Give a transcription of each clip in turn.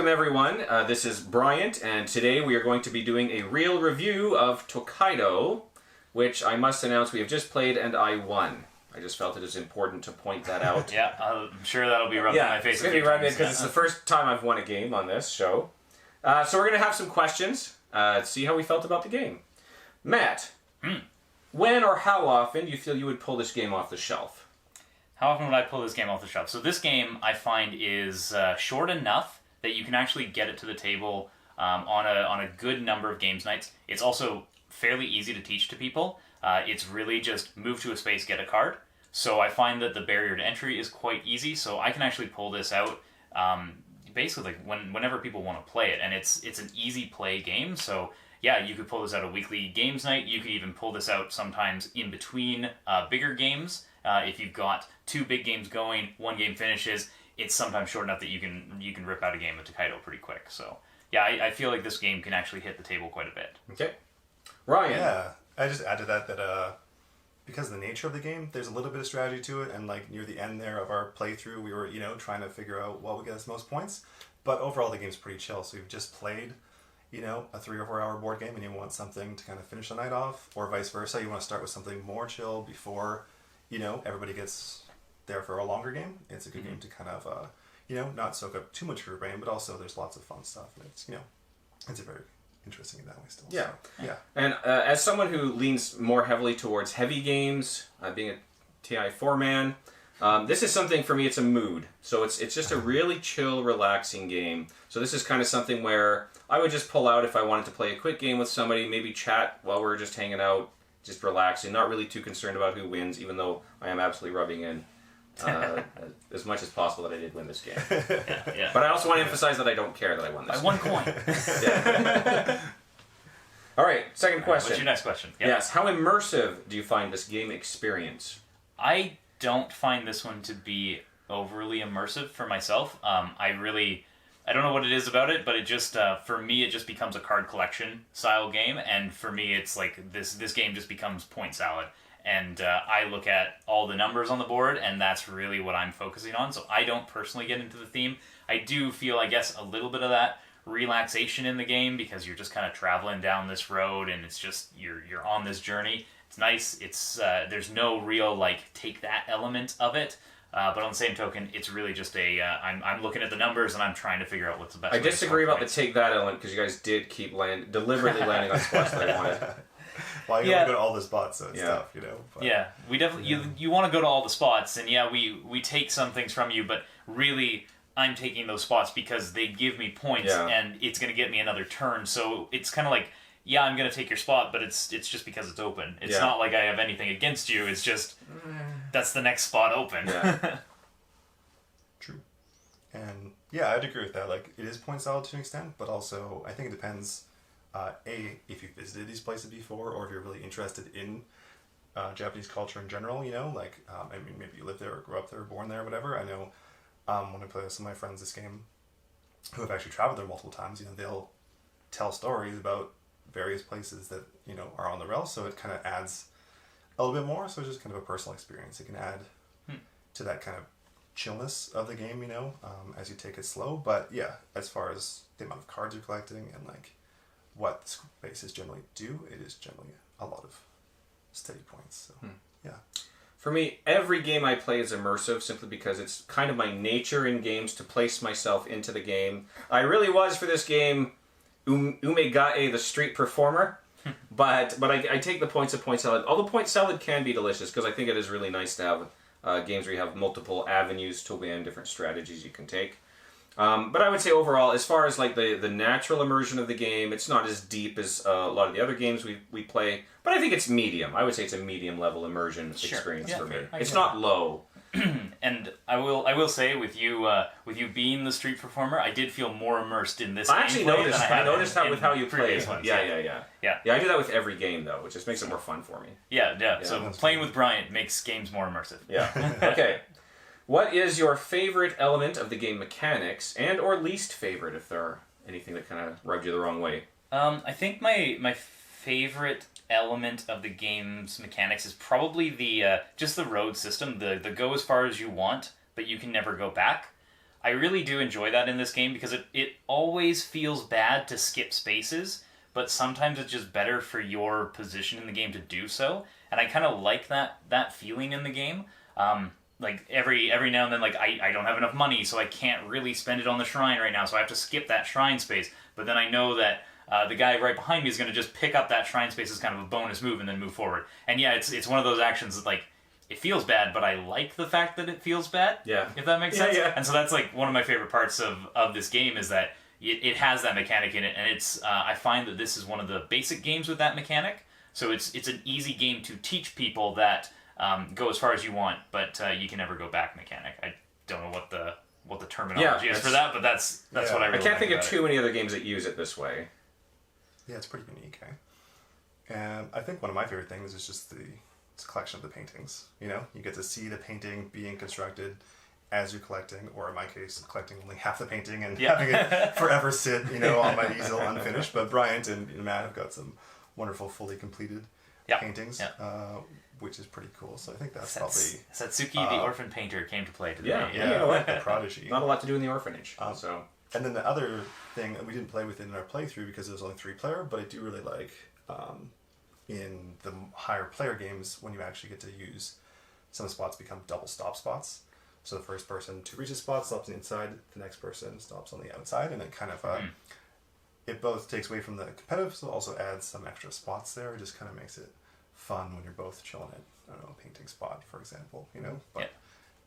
welcome everyone. This is Bryant, and today we are going to be doing a real review of Tokaido, which I must announce we have just played and I won. I just felt it was important to point that out. Yeah, I'm sure that'll be rubbed in my face. It's going to be rubbed in because it's the first time I've won a game on this show. So we're going to have some questions, see how we felt about the game. Matt, when or how often do you feel you would pull this game off the shelf? How often would I pull this game off the shelf? So this game, I find, is short enough that you can actually get it to the table on a good number of games nights. It's also fairly easy to teach to people. It's really just move to a space, get a card. So I find that the barrier to entry is quite easy, so I can actually pull this out basically whenever people want to play it. And it's an easy play game, so yeah, you could pull this out a weekly games night. You could even pull this out sometimes in between bigger games. If you've got two big games going, one game finishes, it's sometimes short enough that you can rip out a game of Tokaido pretty quick. So yeah, I feel like this game can actually hit the table quite a bit. Okay. Ryan. Yeah, I just add to that because of the nature of the game, there's a little bit of strategy to it, and like near the end there of our playthrough, we were trying to figure out what would get us most points. But overall, the game's pretty chill. So we've just played a 3 or 4 hour board game, and you want something to kind of finish the night off, or vice versa. You want to start with something more chill before everybody gets there for a longer game. It's a good game to kind of not soak up too much of your brain, but also there's lots of fun stuff, and it's a very interesting in that way still. Yeah. So, yeah. And as someone who leans more heavily towards heavy games, being a TI4 man, this is something for me. It's a mood. So it's just a really chill, relaxing game. So this is kind of something where I would just pull out if I wanted to play a quick game with somebody, maybe chat while we're just hanging out, just relaxing, not really too concerned about who wins, even though I am absolutely rubbing in as much as possible that I did win this game. Yeah. But I also want to emphasize that I don't care that I won this By 1 coin. Yeah. All right, second question. What's your next question? Yep. Yes, how immersive do you find this game experience? I don't find this one to be overly immersive for myself. I don't know what it is about it, but it just, for me, it just becomes a card collection style game, and for me, it's like this game just becomes point salad, and I look at all the numbers on the board, and that's really what I'm focusing on, so I don't personally get into the theme. I do feel, I guess, a little bit of that relaxation in the game, because you're just kind of traveling down this road, and it's just, you're on this journey. It's nice, it's, there's no real, take that element of it. But on the same token, it's really just I'm looking at the numbers and I'm trying to figure out what's the best. I disagree about the take that element because you guys did keep deliberately landing on spots that I wanted. Well, you want to go to all the spots and stuff, But, yeah, we definitely you want to go to all the spots, and yeah, we take some things from you, but really I'm taking those spots because they give me points, and it's going to get me another turn. So it's kind of like, yeah, I'm going to take your spot, but it's just because it's open. It's not like I have anything against you. It's just, that's the next spot open. Yeah. True. And yeah, I'd agree with that. Like, it is point salad to an extent, but also I think it depends, if you've visited these places before, or if you're really interested in Japanese culture in general, maybe you live there or grew up there or born there or whatever. I know when I play with some of my friends this game who have actually traveled there multiple times, they'll tell stories about various places that are on the rail, so it kind of adds a little bit more. So it's just kind of a personal experience. It can add to that kind of chillness of the game, as you take it slow. But yeah, as far as the amount of cards you're collecting and what the spaces generally do, it is generally a lot of steady points. So yeah. For me, every game I play is immersive simply because it's kind of my nature in games to place myself into the game. I really was for this game Umegae, the street performer, but I take the points of point salad. Although point salad can be delicious, because I think it is really nice to have games where you have multiple avenues to win, different strategies you can take. But I would say overall, as far as the natural immersion of the game, it's not as deep as a lot of the other games we play, but I think it's medium. I would say it's a medium level immersion experience for me. It's not low. And I will say, with you being the street performer, I did feel more immersed in this. I actually noticed. I noticed with how you play. Ones. Yeah. I do that with every game though, which just makes it more fun for me. Yeah. So playing with Bryant makes games more immersive. Yeah. Okay. What is your favorite element of the game mechanics, and or least favorite, if there are anything that kind of rubbed you the wrong way? I think my favorite element of the game's mechanics is probably the just the road system, the go as far as you want, but you can never go back. I really do enjoy that in this game because it always feels bad to skip spaces, but sometimes it's just better for your position in the game to do so. And I kind of like that feeling in the game. Like every now and then, like I don't have enough money, so I can't really spend it on the shrine right now, so I have to skip that shrine space. But then I know that the guy right behind me is going to just pick up that shrine space as kind of a bonus move and then move forward. And yeah, it's one of those actions that like it feels bad, but I like the fact that it feels bad. Yeah. If that makes sense. Yeah. And so that's like one of my favorite parts of this game is that it has that mechanic in it, and it's I find that this is one of the basic games with that mechanic. So it's an easy game to teach people that go as far as you want, but you can never go back mechanic. I don't know what the terminology is for that, but that's what I really I can't think of about too many other games that use it this way. Yeah, it's pretty unique, eh? And I think one of my favorite things is just it's a collection of the paintings. You know, you get to see the painting being constructed as you're collecting, or in my case, collecting only half the painting and having it forever sit, on my easel unfinished. But Bryant and Matt have got some wonderful, fully completed paintings, which is pretty cool. So I think that's probably... Satsuki, the orphan painter, came to play today. Yeah, the prodigy. Not a lot to do in the orphanage. So. And then the other thing, we didn't play with it in our playthrough because it was only 3-player, but I do really like in the higher player games when you actually get to use some spots become double stop spots. So the first person to reach a spot stops on the inside, the next person stops on the outside, and it kind of it both takes away from the competitive, so also adds some extra spots there. It just kind of makes it fun when you're both chilling at, I don't know, a painting spot, for example, But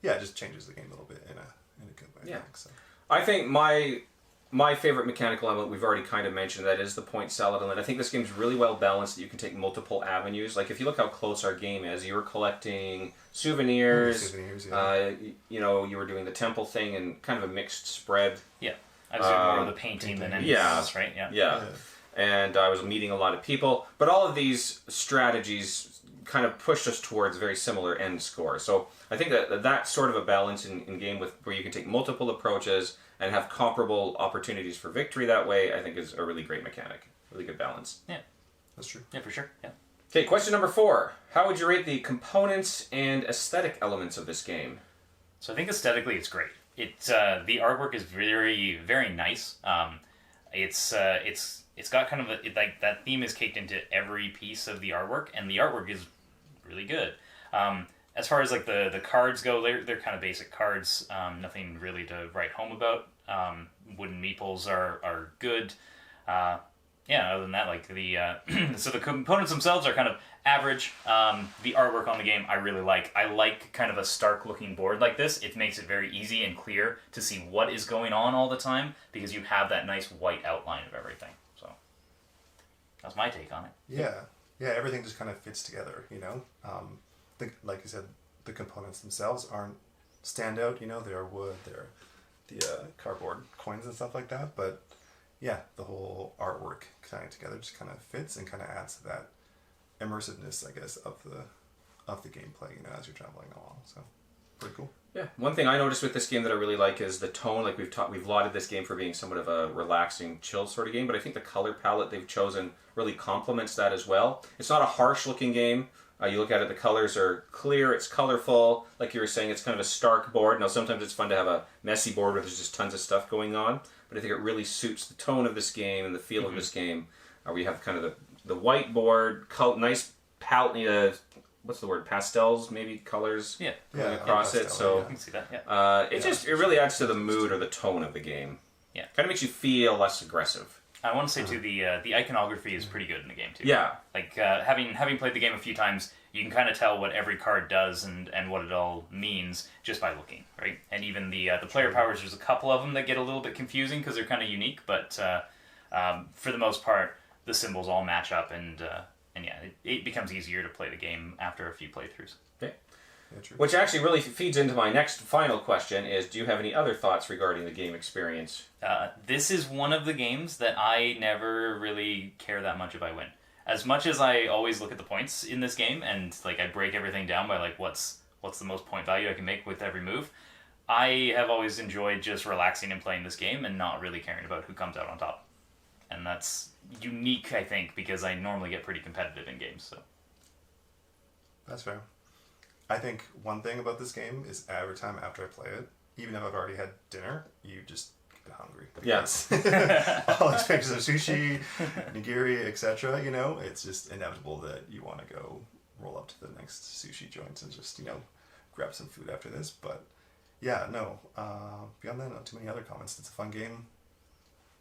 it just changes the game a little bit in a good way. Yeah. I think, so. I think my favorite mechanical element, we've already kind of mentioned, that is the point salad element. I think this game's really well balanced, that you can take multiple avenues. Like, if you look how close our game is, you were collecting souvenirs, you were doing the temple thing and kind of a mixed spread. Yeah. I was doing more of the painting than anything else, right? Yeah. And I was meeting a lot of people. But all of these strategies kind of pushed us towards very similar end scores. So I think that sort of a balance in game where you can take multiple approaches and have comparable opportunities for victory that way, I think is a really great mechanic. Really good balance. Yeah. That's true. Yeah, for sure. Yeah. Okay, question number 4. How would you rate the components and aesthetic elements of this game? So I think aesthetically it's great. The artwork is very, very nice. It's got kind of like that theme is caked into every piece of the artwork, and the artwork is really good. As far as like the cards go, they're kind of basic cards. Nothing really to write home about. Wooden meeples are good. Other than that, like so the components themselves are kind of average. The artwork on the game I really like. I like kind of a stark looking board like this. It makes it very easy and clear to see what is going on all the time because you have that nice white outline of everything. So that's my take on it. Yeah, everything just kind of fits together, like you said, the components themselves aren't standout, they're wood, they're the cardboard coins and stuff like that, but yeah, the whole artwork tying together just kind of fits and kind of adds to that immersiveness, I guess, of the gameplay, as you're traveling along. So pretty cool. Yeah, one thing I noticed with this game that I really like is the tone. Like we've lauded this game for being somewhat of a relaxing, chill sort of game, but I think the color palette they've chosen really complements that as well. It's not a harsh looking game. You look at it, the colors are clear, it's colorful. Like you were saying, it's kind of a stark board. Now, sometimes it's fun to have a messy board where there's just tons of stuff going on, but I think it really suits the tone of this game and the feel of this game. Where you have kind of the white board, nice palette, what's the word, pastels, maybe colors going across it. So I can see that, it really adds to the mood or the tone of the game. Yeah. Kind of makes you feel less aggressive. I want to say too, the iconography is pretty good in the game too. Yeah. Like having played the game a few times, you can kind of tell what every card does and what it all means just by looking, right? And even the player powers, there's a couple of them that get a little bit confusing because they're kind of unique, but for the most part, the symbols all match up, and it becomes easier to play the game after a few playthroughs. Okay. Yeah, true. Which actually really feeds into my next final question is, do you have any other thoughts regarding the game experience? This is one of the games that I never really care that much if I win. As much as I always look at the points in this game, and like I break everything down by like what's the most point value I can make with every move, I have always enjoyed just relaxing and playing this game and not really caring about who comes out on top. And that's unique, I think, because I normally get pretty competitive in games. So that's fair. I think one thing about this game is every time after I play it, even if I've already had dinner, you just get hungry. Yes. All these pictures of sushi, nigiri, etc. You know, it's just inevitable that you want to go roll up to the next sushi joint and just, you know, grab some food after this. But yeah, no. Beyond that, not too many other comments. It's a fun game.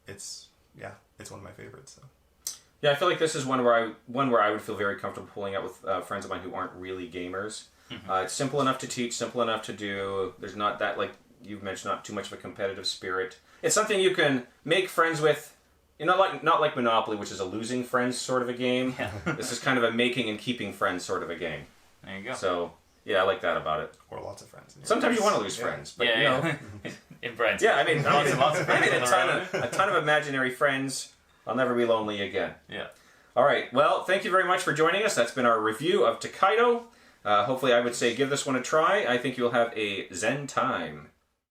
It's one of my favorites. So. Yeah, I feel like this is one where I would feel very comfortable pulling out with friends of mine who aren't really gamers. It's simple enough to teach, simple enough to do. There's not that, like you've mentioned, not too much of a competitive spirit. It's something you can make friends with. You know, not like Monopoly, which is a losing friends sort of a game. Yeah. This is kind of a making and keeping friends sort of a game. There you go. So yeah, I like that about it. Or lots of friends. Sometimes you want to lose friends, but you know. In Bryant's Yeah, I mean, lots of friends. a ton of imaginary friends. I'll never be lonely again. Yeah. All right. Well, thank you very much for joining us. That's been our review of Tokaido. Hopefully, I would say give this one a try. I think you'll have a zen time.